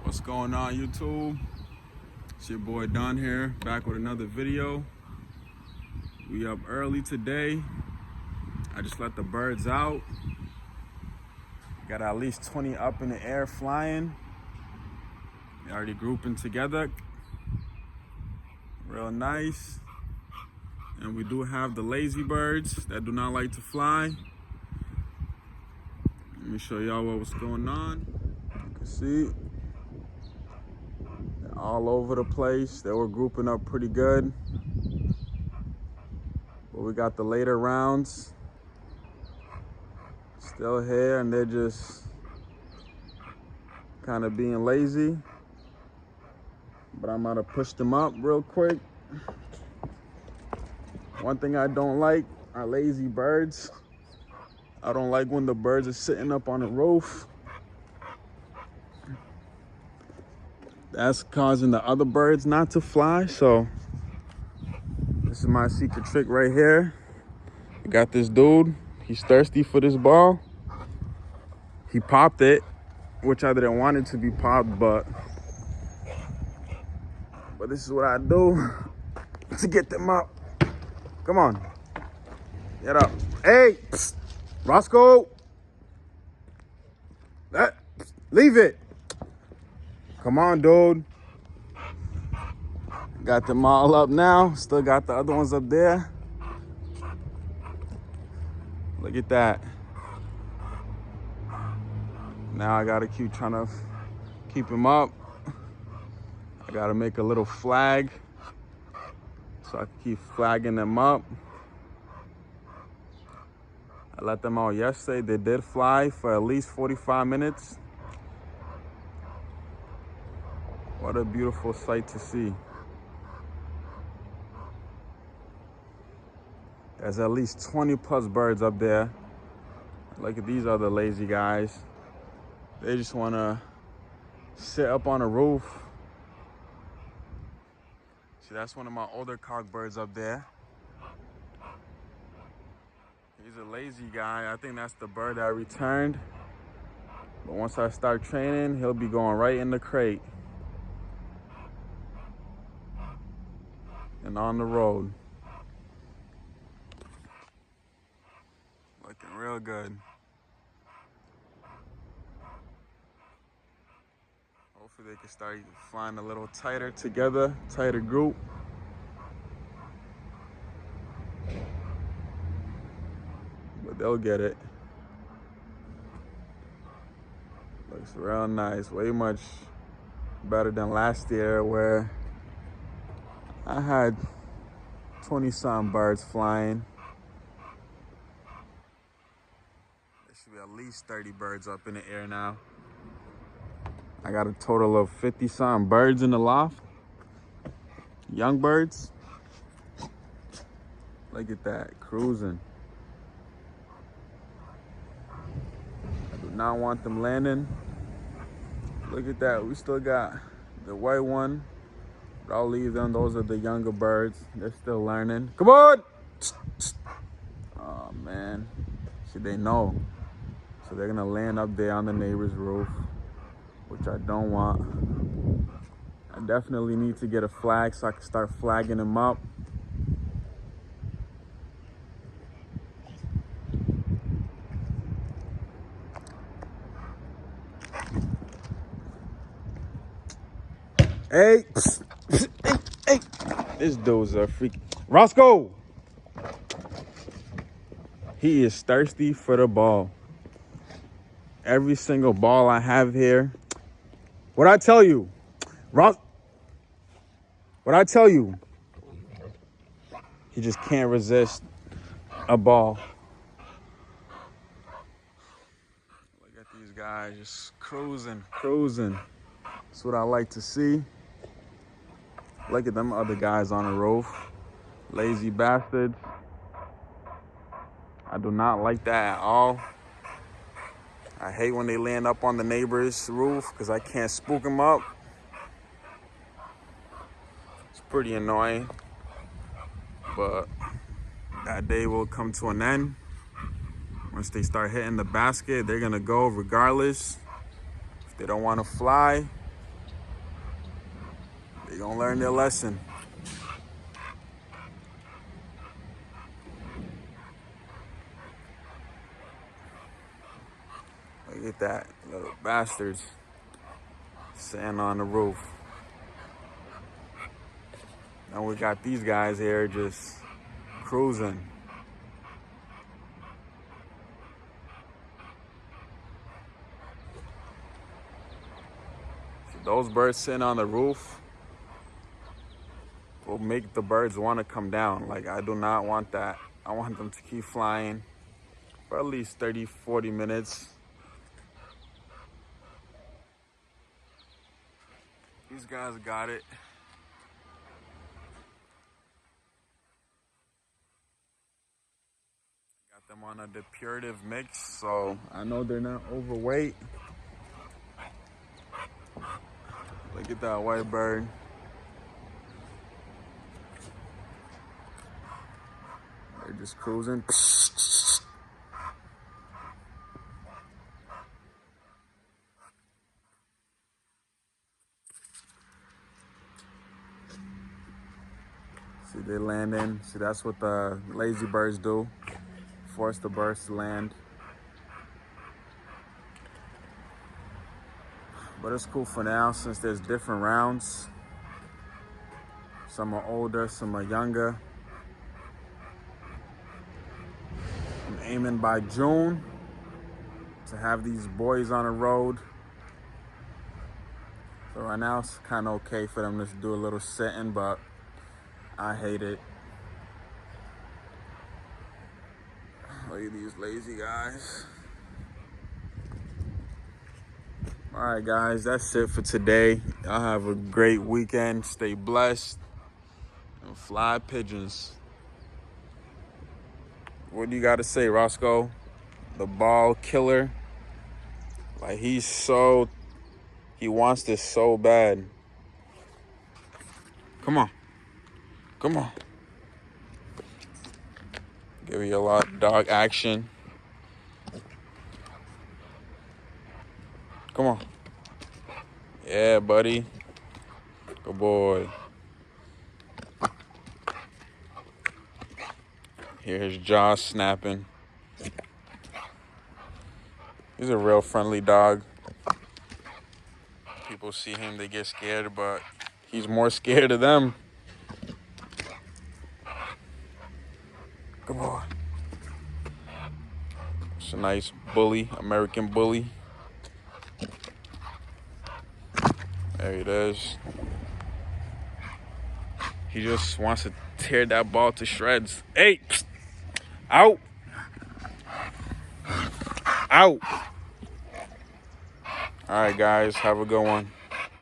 What's going on, YouTube? It's your boy Don here, back with another video. We up early today. I just let the birds out. Got at least 20 up in the air flying. They're already grouping together. Real nice. And we do have the lazy birds that do not like to fly. Let me show y'all what's going on. You can see they're all over the place. They were grouping up pretty good. But we got the later rounds still here, and they're just kind of being lazy. But I'm gonna push them up real quick. One thing I don't like are lazy birds. I don't like when the birds are sitting up on the roof. That's causing the other birds not to fly. So this is my secret trick right here. I got this dude. He's thirsty for this ball. He popped it, which I didn't want it to be popped, but this is what I do to get them up. Come on, get up. Hey, psst. Roscoe, leave it. Come on, dude. Got them all up now. Still got the other ones up there. Look at that. Now I gotta keep trying to keep him up. I gotta make a little flag so I can keep flagging them up. I let them out yesterday. They did fly for at least 45 minutes. What a beautiful sight to see. There's at least 20 plus birds up there. Look at these other lazy guys. They just wanna sit up on a roof. See, that's one of my older cock birds up there. He's a lazy guy. I think that's the bird that returned. But once I start training, he'll be going right in the crate and on the road. Looking real good. Hopefully they can start flying a little tighter together, tighter group. But they'll get it. Looks real nice, way much better than last year where I had 20-some birds flying. There should be at least 30 birds up in the air now. I got a total of 50-some birds in the loft. Young birds. Look at that, cruising. I do not want them landing. Look at that, we still got the white one. But I'll leave them, those are the younger birds. They're still learning. Come on! Oh man, see, they know. So they're gonna land up there on the neighbor's roof, which I don't want. I definitely need to get a flag so I can start flagging them up. Hey, hey, this dude's a freak. Roscoe! He is thirsty for the ball. Every single ball I have here. What'd I tell you? What'd I tell you? He just can't resist a ball. Look at these guys just cruising. That's what I like to see. Look at them other guys on the roof. Lazy bastards. I do not like that at all. I hate when they land up on the neighbor's roof because I can't spook them up. It's pretty annoying. But that day will come to an end. Once they start hitting the basket, they're gonna go regardless. If they don't want to fly, They're gonna learn their lesson. Look at that, little bastards sitting on the roof. And we got these guys here just cruising. So those birds sitting on the roof will make the birds want to come down. Like, I do not want that. I want them to keep flying for at least 30, 40 minutes. These guys got it. Got them on a depurative mix, so I know they're not overweight. Look at that white bird. They're just cruising. See, they landing. See, that's what the lazy birds do. Force the birds to land. But it's cool for now since there's different rounds. Some are older, some are younger. I'm aiming by June to have these boys on the road. So right now it's kind of okay for them to do a little sitting, but I hate it. Look at these lazy guys. All right, guys, that's it for today. Y'all have a great weekend. Stay blessed and fly pigeons. What do you got to say, Roscoe? The ball killer. Like, he wants this so bad. Come on. Come on. Give you a lot of dog action. Come on. Yeah, buddy. Good boy. Hear his jaws snapping. He's a real friendly dog. People see him, they get scared, but he's more scared of them. Come on. It's a nice bully, American bully. There it is. He just wants to tear that ball to shreds. Hey! Psst. Out! Out! All right, guys, have a good one.